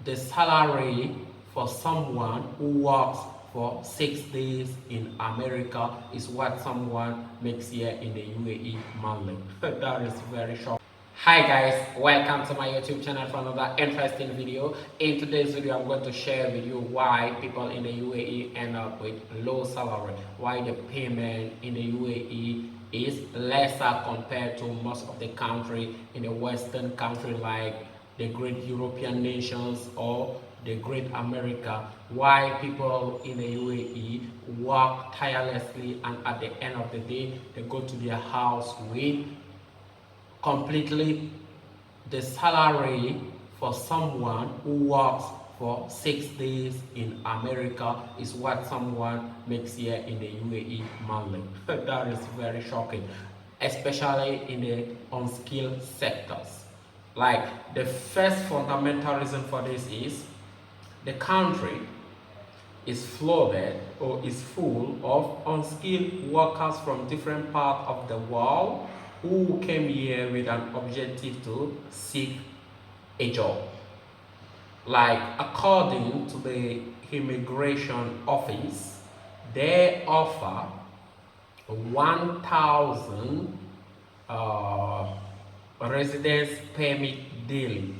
the salary for someone who works for 6 days in America is what someone makes here in the UAE monthly. That is very short. Hi guys, welcome to my YouTube channel for another interesting video. In today's video, I'm going to share with you why people in the UAE end up with low salary, why the payment in the UAE is lesser compared to most of the country in the Western country like the great European nations or the great America, why people in the UAE work tirelessly and at the end of the day they go to their house with completely the salary for someone who works for 6 days in America is what someone makes here in the UAE monthly. That is very shocking, especially in the unskilled sectors. Like the first fundamental reason for this is the country is flooded or is full of unskilled workers from different parts of the world who came here with an objective to seek a job. Like according to the immigration office, they offer 1,000 residence permit daily.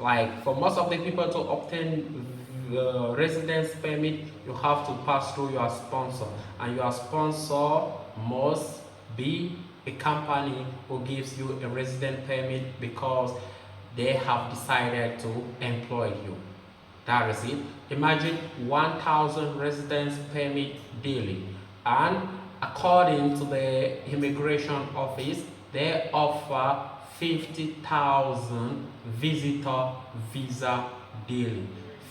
Like for most of the people to obtain the residence permit, you have to pass through your sponsor, and your sponsor must be a company who gives you a resident permit because they have decided to employ you. That is it. Imagine 1,000 residence permit daily, and according to the immigration office, they offer 50,000 visitor visa daily.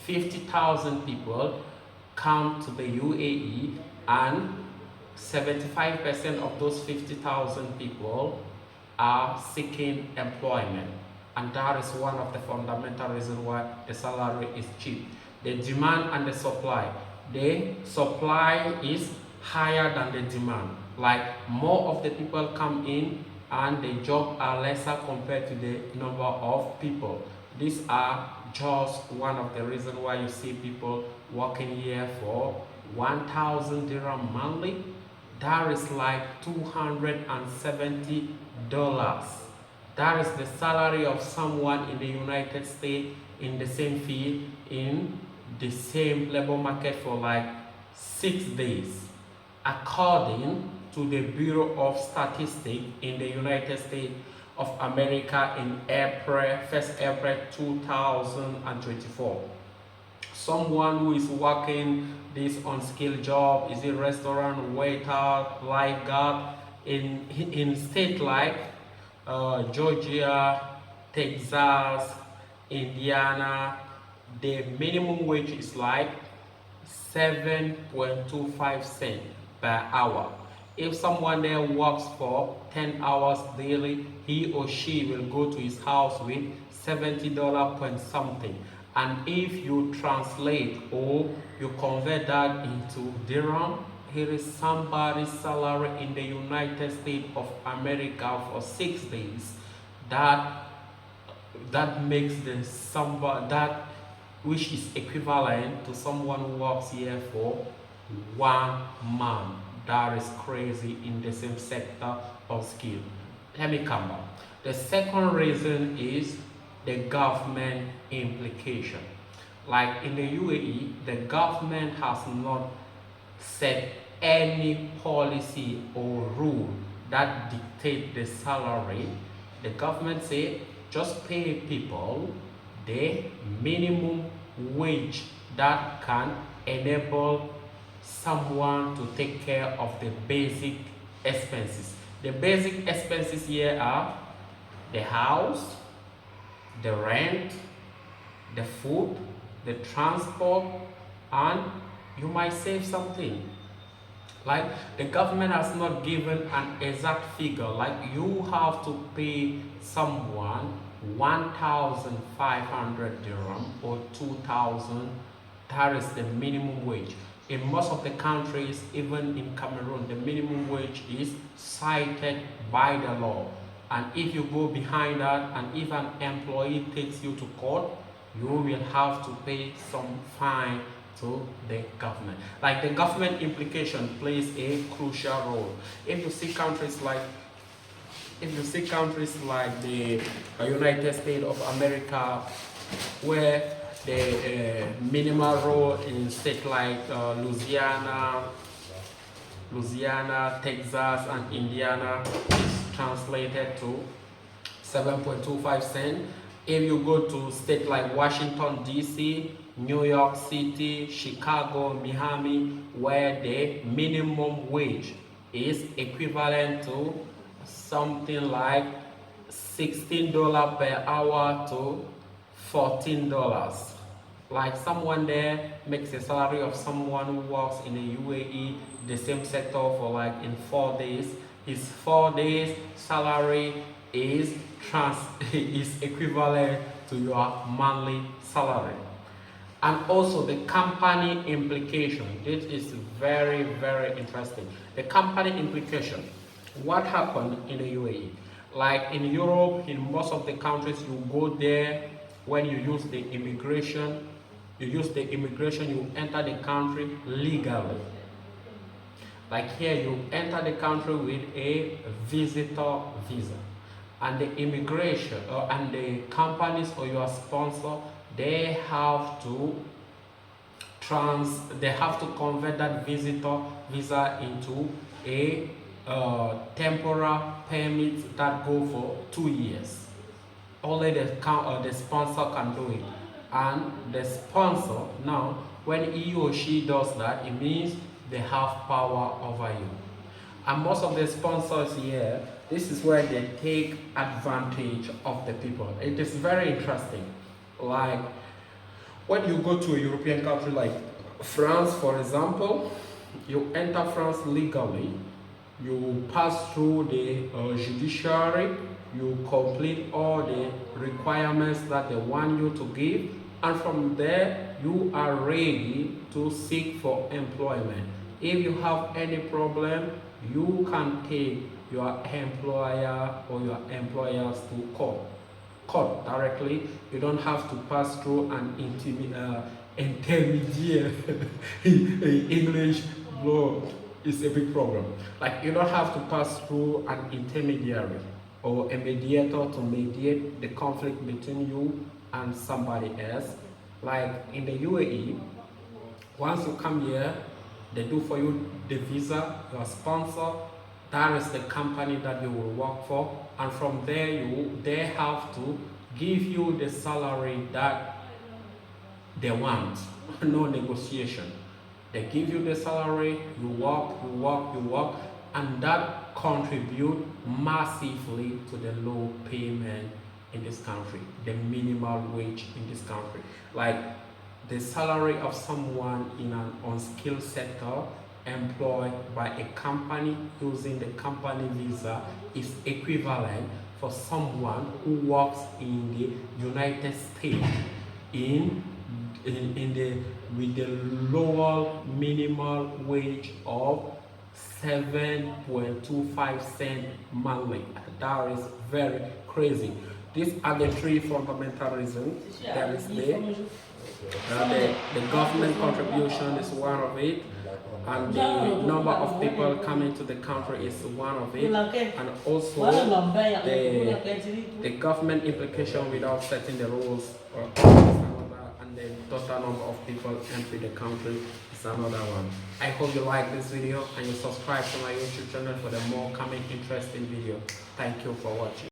50,000 people come to the UAE, and 75% of those 50,000 people are seeking employment, and that is one of the fundamental reasons why the salary is cheap. The demand and the supply. The supply is higher than the demand. Like more of the people come in and the jobs are lesser compared to the number of people. These are just one of the reasons why you see people working here for 1,000 dirham monthly. That is like $270. That is the salary of someone in the United States in the same field, in the same labor market for like 6 days. According to the Bureau of Statistics in the United States of America in April 2024. Someone who is working this unskilled job, is a restaurant waiter, lifeguard in state like Georgia, Texas, Indiana, the minimum wage is like 7.25 cents per hour. If someone there works for 10 hours daily, he or she will go to his house with $70 point something. And if you translate or you convert that into dirham, here is somebody's salary in the United States of America for 6 days. That makes the somebody that which is equivalent to someone who works here for 1 month. That is crazy in the same sector of skill. Let me come back. The second reason is the government implication. Like in the UAE, the government has not set any policy or rule that dictate the salary. The government say just pay people the minimum wage that can enable someone to take care of the basic expenses. The basic expenses here are the house, the rent, the food, the transport, and you might save something. Like the government has not given an exact figure, like you have to pay someone 1,500 dirham or 2,000. That is the minimum wage. In most of the countries, even in Cameroon, the minimum wage is cited by the law. And if you go behind that, and if an employee takes you to court, you will have to pay some fine to the government. Like the government implication plays a crucial role. If you see countries like the United States of America, where the minimal role in states like Louisiana, Texas, and Indiana is translated to 7.25 cents. If you go to states like Washington, D.C., New York City, Chicago, Miami, where the minimum wage is equivalent to something like $16 per hour to $14. Like someone there makes a salary of someone who works in the U.A.E, the same sector, for like in 4 days. His 4 days salary is is equivalent to your monthly salary. And also the company implication. This is very, very interesting. The company implication. What happened in the U.A.E? Like in Europe, in most of the countries, you go there when you use the immigration. You enter the country legally. Like here, you enter the country with a visitor visa. And the immigration and the companies or your sponsor, they have to convert that visitor visa into a temporary permit that go for 2 years. Only the sponsor can do it. And the sponsor, now, when he or she does that, it means they have power over you. And most of the sponsors here, this is where they take advantage of the people. It is very interesting. Like, when you go to a European country like France, for example, you enter France legally, you pass through the judiciary, you complete all the requirements that they want you to give, and from there, you are ready to seek for employment. If you have any problem, you can take your employer or your employers to court directly. You don't have to pass through an intermediate. English law is a big problem. Like, you don't have to pass through an intermediary or a mediator to mediate the conflict between you and somebody else. Like in the U.A.E, once you come here, they do for you the visa, your sponsor, that is the company that you will work for, and from there they have to give you the salary that they want. No negotiation. They give you the salary, you work, and that contribute massively to the low payment in this country, the minimal wage in this country. Like the salary of someone in an unskilled sector employed by a company using the company visa is equivalent for someone who works in the United States with the lower minimal wage of 7.25 cents monthly. That is very crazy. These are the 3 fundamental reasons. There is the government contribution is one of it, and the number of people coming to the country is one of it, and also the government implication without setting the rules is another, and the total number of people entering the country is another one. I hope you like this video and you subscribe to my YouTube channel for the more coming interesting video. Thank you for watching.